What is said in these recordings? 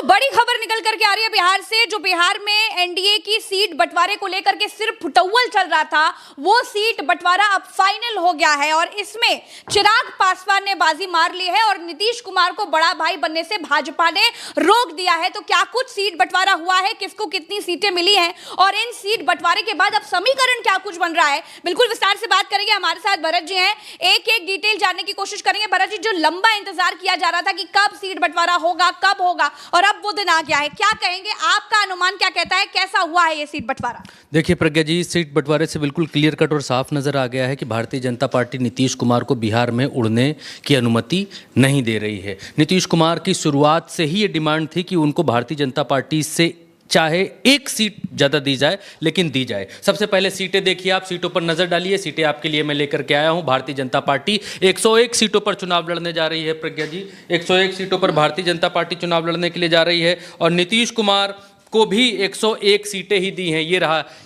बड़ी खबर निकल करके आ रही है बिहार से। जो बिहार में एनडीए की सीट बंटवारे को लेकर के सिर्फ फुटौल चल रहा था, वो सीट बंटवारा अब फाइनल हो गया है और इसमें चिराग पासवान ने बाजी मार ली है और नीतीश कुमार को बड़ा भाई बनने से भाजपा ने रोक दिया है। तो क्या कुछ सीट बंटवारा हुआ है, किसको कितनी सीटें मिली हैं और इन सीट बंटवारे के बाद अब समीकरण क्या कुछ बन रहा है, बिल्कुल विस्तार से बात करेंगे। हमारे साथ भरत जी हैं, एक एक डिटेल जानने की कोशिश करेंगे। भरत जी, जो लंबा इंतजार किया जा रहा था कि कब सीट बंटवारा होगा, कब होगा, और अब वो दिन आ गया है, क्या कहेंगे? आपका अनुमान क्या कहता है, कैसा हुआ है ये सीट बंटवारा? देखिए प्रज्ञा जी, सीट बंटवारे से बिल्कुल क्लियर कट और साफ नजर आ गया है कि भारतीय जनता पार्टी नीतीश कुमार को बिहार में उड़ने की अनुमति नहीं दे रही है। नीतीश कुमार की शुरुआत से ही ये डिमांड थी कि उनको भारतीय जनता पार्टी से चाहे एक सीट ज़्यादा दी जाए लेकिन दी जाए। सबसे पहले सीटें देखिए, आप सीटों पर नज़र डालिए। सीटें आपके लिए मैं लेकर के आया हूं। भारतीय जनता पार्टी 101 सीटों पर चुनाव लड़ने जा रही है। प्रज्ञा जी, 101 सीटों पर भारतीय जनता पार्टी चुनाव लड़ने के लिए जा रही है और नीतीश कुमार को भी 101 सीटें ही दी हैं। ये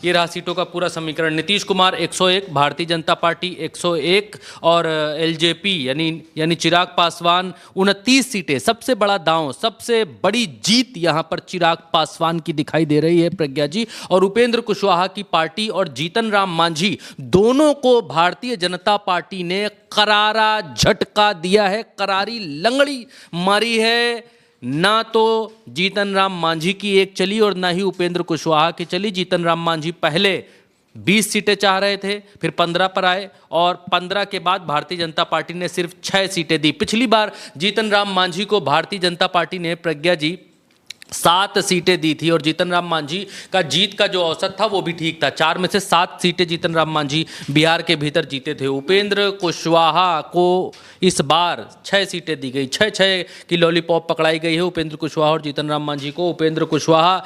रहा सीटों का पूरा समीकरण। नीतीश कुमार 101, भारतीय जनता पार्टी 101 और एलजेपी यानी चिराग पासवान 29 सीटें। सबसे बड़ा दांव, सबसे बड़ी जीत यहां पर चिराग पासवान की दिखाई दे रही है प्रज्ञा जी। और उपेंद्र कुशवाहा की पार्टी और जीतन राम मांझी दोनों को भारतीय जनता पार्टी ने करारा झटका दिया है, करारी लंगड़ी मारी है। ना तो जीतन राम मांझी की एक चली और ना ही उपेंद्र कुशवाहा की चली। जीतन राम मांझी पहले 20 सीटें चाह रहे थे, फिर 15 पर आए और 15 के बाद भारतीय जनता पार्टी ने सिर्फ 6 सीटें दी। पिछली बार जीतन राम मांझी को भारतीय जनता पार्टी ने, प्रज्ञा जी, 7 सीटें दी थी और जीतन राम मांझी का जीत का जो औसत था वो भी ठीक था। 4 में से 7 सीटें जीतन राम मांझी बिहार के भीतर जीते थे। उपेंद्र कुशवाहा को इस बार 6 सीटें दी गई। 6 की लॉलीपॉप पकड़ाई गई है उपेंद्र कुशवाहा और जीतन राम मांझी को। उपेंद्र कुशवाहा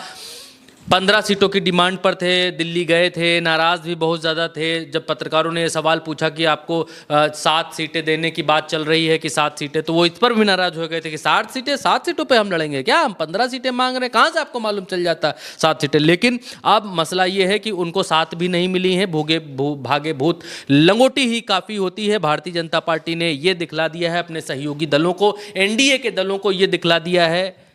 15 सीटों की डिमांड पर थे, दिल्ली गए थे, नाराज़ भी बहुत ज़्यादा थे। जब पत्रकारों ने सवाल पूछा कि आपको 7 सीटें देने की बात चल रही है कि 7 सीटें, तो वो इस पर भी नाराज़ हो गए थे कि 7 सीटों पे हम लड़ेंगे क्या, हम 15 सीटें मांग रहे हैं, कहाँ से आपको मालूम चल जाता 7 सीटें। लेकिन अब मसला ये है कि उनको 7 भी नहीं मिली हैं। भागे भूत लंगोटी ही काफ़ी होती है। भारतीय जनता पार्टी ने ये दिखला दिया है अपने सहयोगी दलों को, एनडीए के दलों को ये दिखला दिया है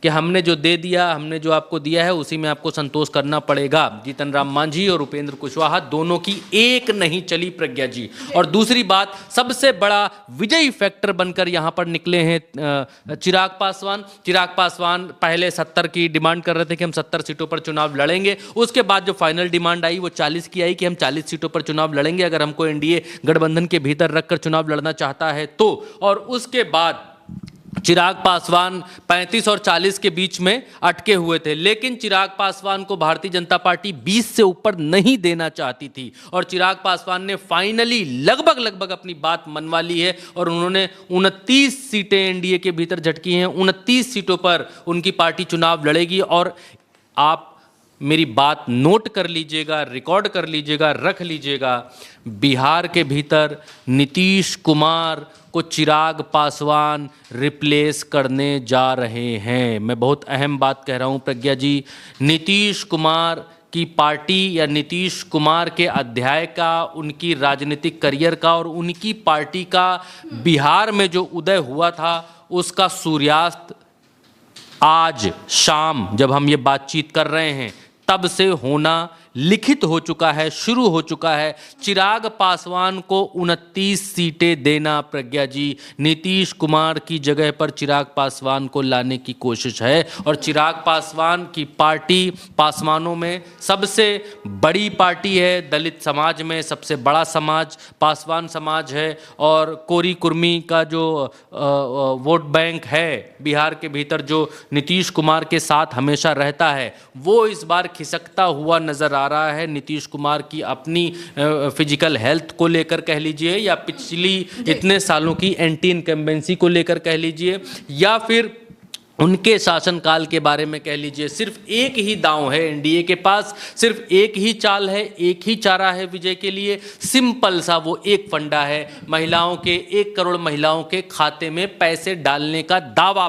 कि हमने जो दे दिया, हमने जो आपको दिया है उसी में आपको संतोष करना पड़ेगा। जीतन राम मांझी और उपेंद्र कुशवाहा दोनों की एक नहीं चली प्रज्ञा जी। और दूसरी बात, सबसे बड़ा विजयी फैक्टर बनकर यहां पर निकले हैं चिराग पासवान। चिराग पासवान पहले 70 की डिमांड कर रहे थे कि हम 70 सीटों पर चुनाव लड़ेंगे। उसके बाद जो फाइनल डिमांड आई वो 40 की आई कि हम 40 सीटों पर चुनाव लड़ेंगे अगर हमको एनडीए गठबंधन के भीतर रखकर चुनाव लड़ना चाहता है तो। और उसके बाद चिराग पासवान 35 और 40 के बीच में अटके हुए थे, लेकिन चिराग पासवान को भारतीय जनता पार्टी 20 से ऊपर नहीं देना चाहती थी और चिराग पासवान ने फाइनली लगभग अपनी बात मनवा ली है और उन्होंने 29 सीटें एनडीए के भीतर झटकी हैं। 29 सीटों पर उनकी पार्टी चुनाव लड़ेगी और आप मेरी बात नोट कर लीजिएगा, रिकॉर्ड कर लीजिएगा, रख लीजिएगा। बिहार के भीतर नीतीश कुमार को चिराग पासवान रिप्लेस करने जा रहे हैं। मैं बहुत अहम बात कह रहा हूं प्रज्ञा जी। नीतीश कुमार की पार्टी या नीतीश कुमार के अध्याय का, उनकी राजनीतिक करियर का और उनकी पार्टी का बिहार में जो उदय हुआ था उसका सूर्यास्त आज शाम जब हम ये बातचीत कर रहे हैं तब से होना लिखित हो चुका है, शुरू हो चुका है। चिराग पासवान को 29 सीटें देना प्रज्ञा जी, नीतीश कुमार की जगह पर चिराग पासवान को लाने की कोशिश है। और चिराग पासवान की पार्टी पासवानों में सबसे बड़ी पार्टी है, दलित समाज में सबसे बड़ा समाज पासवान समाज है और कोरी कुर्मी का जो वोट बैंक है बिहार के भीतर, जो नीतीश कुमार के साथ हमेशा रहता है, वो इस बार खिसकता हुआ नजर आ रहा है। नीतीश कुमार की अपनी फिजिकल हेल्थ को लेकर कह लीजिए या पिछली इतने सालों की एंटी इनकम्बेंसी को लेकर कह लीजिए या फिर उनके शासनकाल के बारे में कह लीजिए। सिर्फ एक ही दांव है एनडीए के पास, सिर्फ एक ही चाल है, एक ही चारा है विजय के लिए। सिंपल सा वो एक फंडा है, महिलाओं के 1 करोड़ महिलाओं के खाते में पैसे डालने का दावा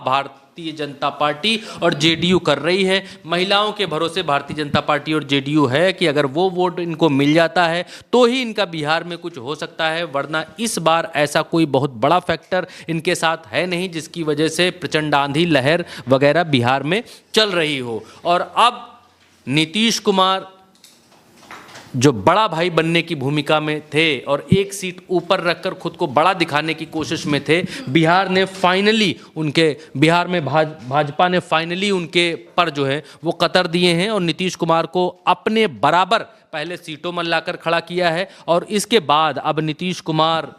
भारतीय जनता पार्टी और जेडीयू कर रही है। महिलाओं के भरोसे भारतीय जनता पार्टी और जेडीयू है कि अगर वो वोट इनको मिल जाता है तो ही इनका बिहार में कुछ हो सकता है, वरना इस बार ऐसा कोई बहुत बड़ा फैक्टर इनके साथ है नहीं जिसकी वजह से प्रचंड आंधी लहर वगैरह बिहार में चल रही हो। और अब नीतीश कुमार जो बड़ा भाई बनने की भूमिका में थे और एक सीट ऊपर रखकर खुद को बड़ा दिखाने की कोशिश में थे, बिहार में भाजपा ने फाइनली उनके पर जो है वो कतर दिए हैं और नीतीश कुमार को अपने बराबर पहले सीटों में लाकर खड़ा किया है। और इसके बाद अब नीतीश कुमार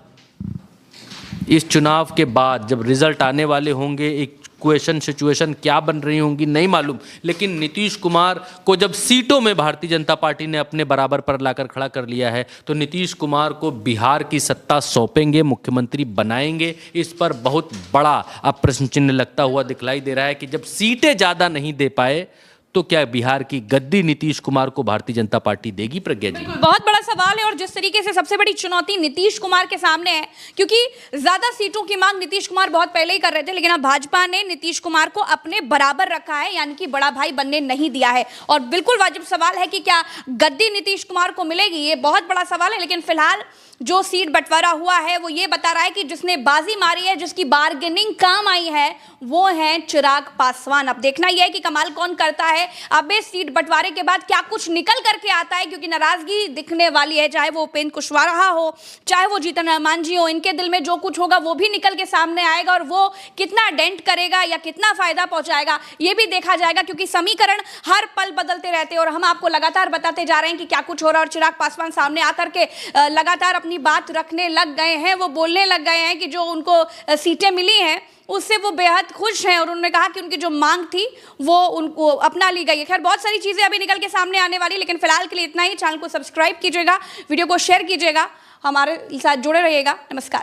इस चुनाव के बाद जब रिजल्ट आने वाले होंगे, एक सिचुएशन क्या बन रही होंगी नहीं मालूम, लेकिन नीतीश कुमार को जब सीटों में भारतीय जनता पार्टी ने अपने बराबर पर लाकर खड़ा कर लिया है तो नीतीश कुमार को बिहार की सत्ता सौंपेंगे, मुख्यमंत्री बनाएंगे। इस पर बहुत बड़ा अब प्रश्न चिन्ह लगता हुआ दिखलाई दे रहा है कि जब सीटें ज़्यादा नहीं दे पाए तो क्या बिहार की गद्दी नीतीश कुमार को भारतीय जनता पार्टी देगी? प्रज्ञा जी, बहुत बड़ा सवाल है और जिस तरीके से सबसे बड़ी चुनौती नीतीश कुमार के सामने है, क्योंकि ज्यादा सीटों की मांग नीतीश कुमार बहुत पहले ही कर रहे थे, लेकिन अब भाजपा ने नीतीश कुमार को अपने बराबर रखा है, यानी कि बड़ा भाई बनने नहीं दिया है। और बिल्कुल वाजिब सवाल है कि क्या गद्दी नीतीश कुमार को मिलेगी, ये बहुत बड़ा सवाल है। लेकिन फिलहाल जो सीट बंटवारा हुआ है वो ये बता रहा है कि जिसने बाजी मारी है, जिसकी बार्गेनिंग काम आई है, वो है चिराग पासवान। अब देखना यह है कि कमाल कौन करता है। अब इस सीट बंटवारे के बाद क्या कुछ निकल करके आता है, क्योंकि नाराजगी दिखने वाली है, चाहे वो उपेंद्र कुशवाहा हो, चाहे वो जीतन राम मांझी हो, इनके दिल में जो कुछ होगा वो भी निकल के सामने आएगा और वो कितना डेंट करेगा या कितना फायदा पहुंचाएगा ये भी देखा जाएगा, क्योंकि समीकरण हर पल बदलते रहते हैं और हम आपको लगातार बताते जा रहे हैं कि क्या कुछ हो रहा है। और चिराग पासवान सामने आकर के लगातार अपनी बात रखने लग गए हैं, वो बोलने लग गए हैं कि जो उनको सीटें मिली हैं उससे वो बेहद खुश हैं और उन्होंने कहा कि उनकी जो मांग थी वो उनको अपना ली गई है। खैर बहुत सारी चीज़ें अभी निकल के सामने आने वाली, लेकिन फिलहाल के लिए इतना ही। चैनल को सब्सक्राइब कीजिएगा, वीडियो को शेयर कीजिएगा, हमारे साथ जुड़े रहिएगा। नमस्कार।